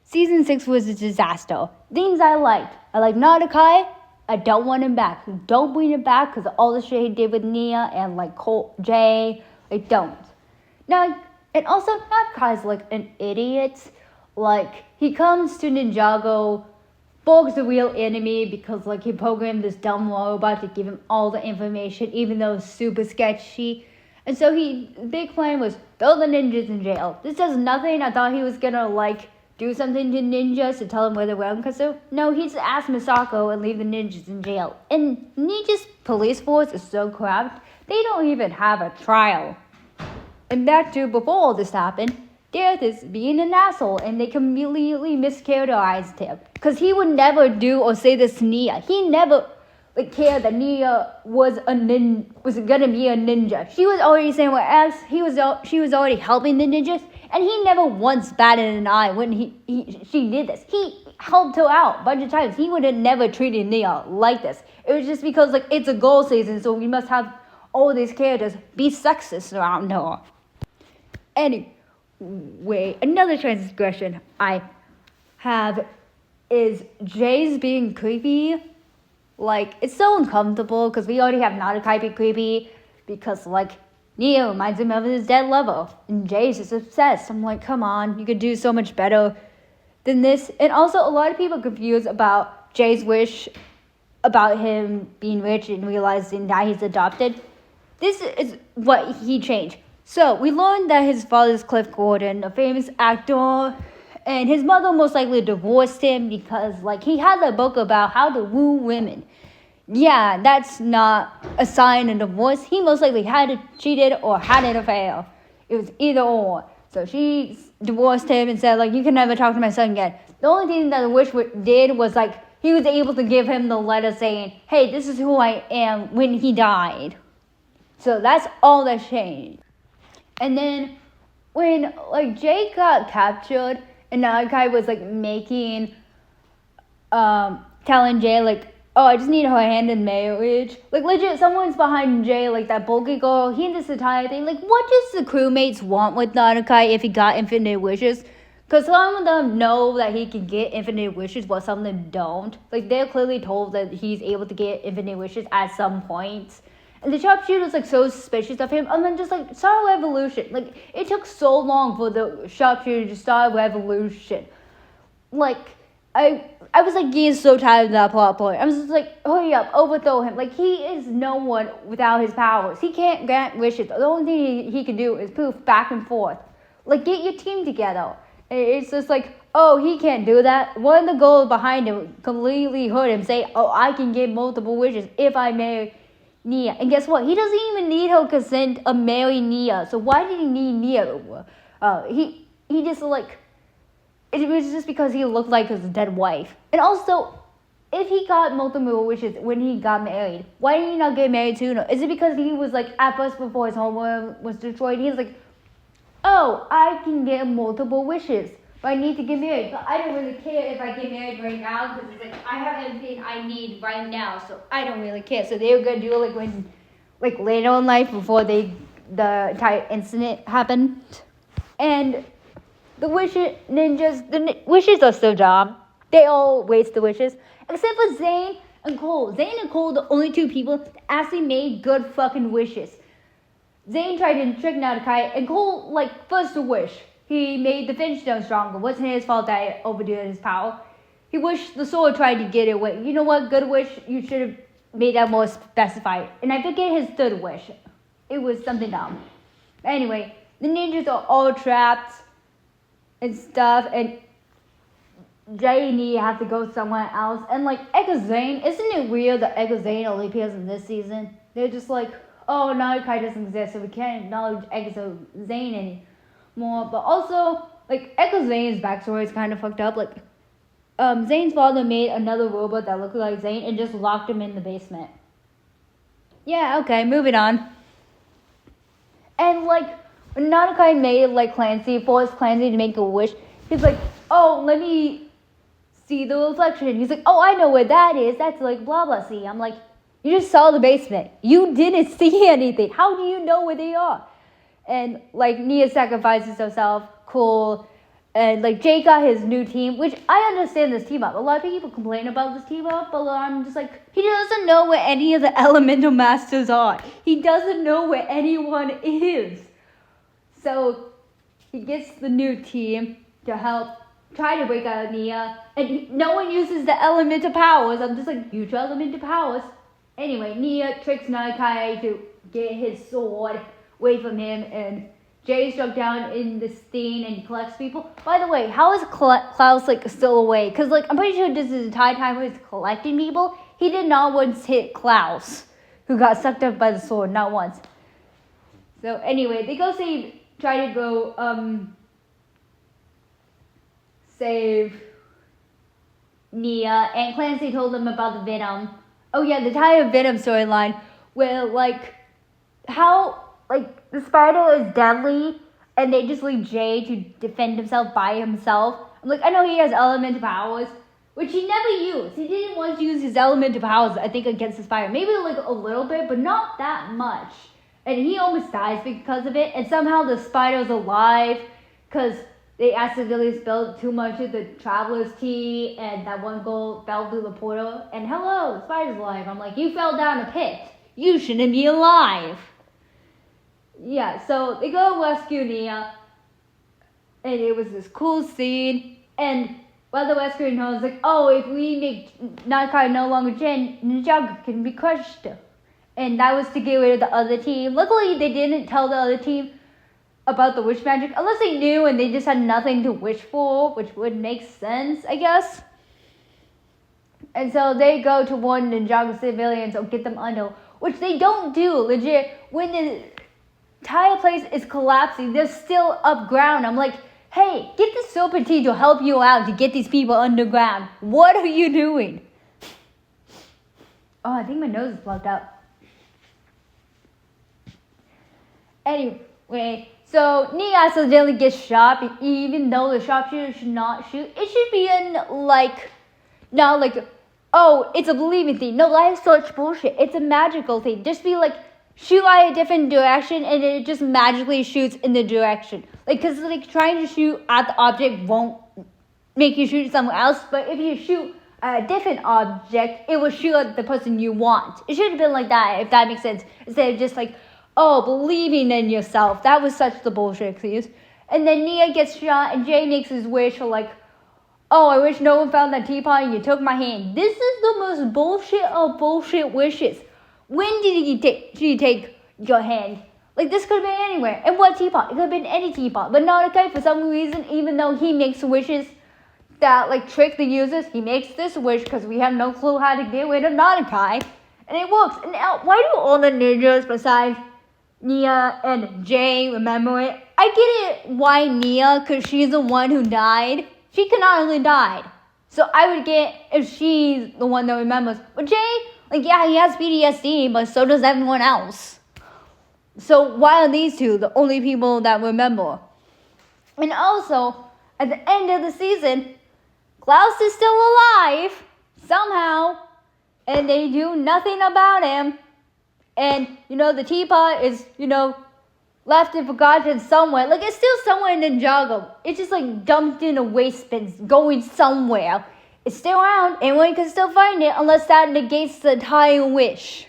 Season 6 was a disaster. Things I liked. I like Nardakai. I don't want him back. Don't bring him back because of all the shit he did with Nia and like Cole, Jay. Like, don't. Now, and also, Nardakai is like an idiot. Like, he comes to Ninjago, Borg's the real enemy because like he programmed this dumb robot to give him all the information, even though it's super sketchy. And so the big plan was throw the ninjas in jail. This does nothing. I thought he was gonna like do something to ninjas to tell them where they're going. Cause no, he just asked Misako and leave the ninjas in jail. And ninjas police force is so corrupt. They don't even have a trial. And back to before all this happened, Dareth is being an asshole, and they completely mischaracterized him. Cause he would never do or say this to Nia. He never cared that Nia was gonna be a ninja. She was already saying what else. She was already helping the ninjas, and he never once batted an eye when she did this. He helped her out a bunch of times. He would have never treated Nia like this. It was just because it's a goal season, so we must have all these characters be sexist around her. Anyway, another transgression I have is Jay's being creepy. It's so uncomfortable because we already have Nardakai be creepy because, Neo reminds him of his dead lover. And Jay's just obsessed. I'm like, come on, you could do so much better than this. And also, a lot of people are confused about Jay's wish about him being rich and realizing that he's adopted. This is what he changed. So, we learned that his father's Cliff Gordon, a famous actor, and his mother most likely divorced him because, he had a book about how to woo women. Yeah, that's not a sign of divorce. He most likely had cheated or had an affair. It was either or. So she divorced him and said, you can never talk to my son again. The only thing that the wish did was, he was able to give him the letter saying, hey, this is who I am when he died. So that's all that changed. And then when, Jake got captured, and Nardakai was, telling Jay, oh, I just need her hand in marriage. Legit, someone's behind Jay, that bulky girl. He and this entire thing. What does the crewmates want with Nardakai if he got infinite wishes? Because some of them know that he can get infinite wishes, while some of them don't. They're clearly told that he's able to get infinite wishes at some point. And the sharpshooter's, so suspicious of him. And then just, start a revolution. It took so long for the sharpshooter to start a revolution. I was, getting so tired of that plot point. I was just hurry up, overthrow him. He is no one without his powers. He can't grant wishes. The only thing he can do is poof back and forth. Get your team together. It's just oh, he can't do that. One of the girls behind him completely heard him say, oh, I can get multiple wishes if I marry Nia. And guess what? He doesn't even need her consent to marry Nia. So why did he need Nia? He just it was just because he looked like his dead wife. And also, if he got multiple wishes when he got married, why did he not get married sooner? Is it because he was at first before his homeworld was destroyed? He's oh, I can get multiple wishes, but I need to get married. But I don't really care if I get married right now because I have everything I need right now, so I don't really care. So they were gonna do it when, later in life before the entire incident happened. And the the wishes are so dumb. They all waste the wishes, except for Zane and Cole. Zane and Cole, the only two people that actually made good fucking wishes. Zane tried to trick Nardakai, and Cole, first a wish. He made the Finch Stone stronger. Wasn't his fault that it overdid his power. He wished the sword tried to get it away. You know what? Good wish. You should have made that more specified. And I forget his third wish. It was something dumb. Anyway, the ninjas are all trapped and stuff, and Jay and Nia have to go somewhere else. And Echo Zane, isn't it weird that Echo Zane only appears in this season? They're just oh, Nardakai doesn't exist, so we can't acknowledge Echo Zane anymore. But also, Echo Zane's backstory is kind of fucked up. Zane's father made another robot that looked like Zane and just locked him in the basement. Yeah, okay, moving on. And when Nardakai made Clancy, forced Clancy to make a wish, he's oh, let me see the reflection. He's oh, I know where that is. That's blah blah. See, I'm you just saw the basement. You didn't see anything. How do you know where they are? And Nia sacrifices herself. Cool. And like Jay got his new team, which I understand this team up. A lot of people complain about this team up, but I'm just like, he doesn't know where any of the elemental masters are. He doesn't know where anyone is. So he gets the new team to help try to break out of Nia, and no one uses the elemental powers. I'm just like, use your elemental powers. Anyway, Nia tricks Nanakai to get his sword away from him, and Jay struck down in this thing and he collects people. By the way, how is Klaus like still away? Because like I'm pretty sure this is the entire time he was collecting people. He did not once hit Klaus, who got sucked up by the sword, not once. So anyway, they go try to go save Nia, and Clancy told them about the Venom. Oh yeah, the entire Venom storyline where like how like the spider is deadly and they just leave Jay to defend himself by himself. I'm like, I know he has elemental powers, which he never used. He didn't want to use his elemental powers, I think, against the spider. Maybe like a little bit, but not that much. And he almost dies because of it. And somehow the spider's alive because they accidentally spilled too much of the traveler's tea, and that one girl fell through the portal. And hello, the spider's alive. I'm like, you fell down a pit. You shouldn't be alive. Yeah, so they go rescue Nia, and it was this cool scene. And while the rescuing her was like, oh, if we make Nakai no longer Jin, Ninjago can be crushed. And that was to get rid of the other team. Luckily, they didn't tell the other team about the wish magic, unless they knew and they just had nothing to wish for, which would make sense, I guess. And so they go to warn Ninjago civilians or get them under, which they don't do, legit. When the entire place is collapsing, they're still up ground. I'm like, hey, get the Serpentine to help you out to get these people underground. What are you doing? Oh, I think my nose is plugged up. Anyway, so Nia accidentally gets shot, even though the sharpshooter should not shoot. It should be not like, oh, it's a believing thing. No, that is such bullshit. It's a magical thing. Just be like, shoot at a different direction, and it just magically shoots in the direction. Like, because like trying to shoot at the object won't make you shoot somewhere else. But if you shoot at a different object, it will shoot at the person you want. It should have been like that, if that makes sense. Instead of just like, oh, believing in yourself. That was such the bullshit excuse. And then Nia gets shot, and Jay makes his wish for like, oh, I wish no one found that teapot and you took my hand. This is the most bullshit of bullshit wishes. When did he take your hand? Like, this could have been anywhere. And what teapot? It could have been any teapot. But Nanakai, for some reason, even though he makes wishes that, like, trick the users, he makes this wish because we have no clue how to get rid of Nanakai. And it works. And now, why do all the ninjas besides Nia and Jay remember it? I get it why Nia, because she's the one who died. She canonically died. So I would get if she's the one that remembers. But Jay, like, yeah, he has PTSD, but so does everyone else. So why are these two the only people that remember? And also, at the end of the season, Klaus is still alive, somehow, and they do nothing about him. And, the teapot is, left and forgotten somewhere. Like, it's still somewhere in Ninjago. It's just, like, dumped in a waste bin, going somewhere. It's still around. Anyone can still find it unless that negates the entire wish.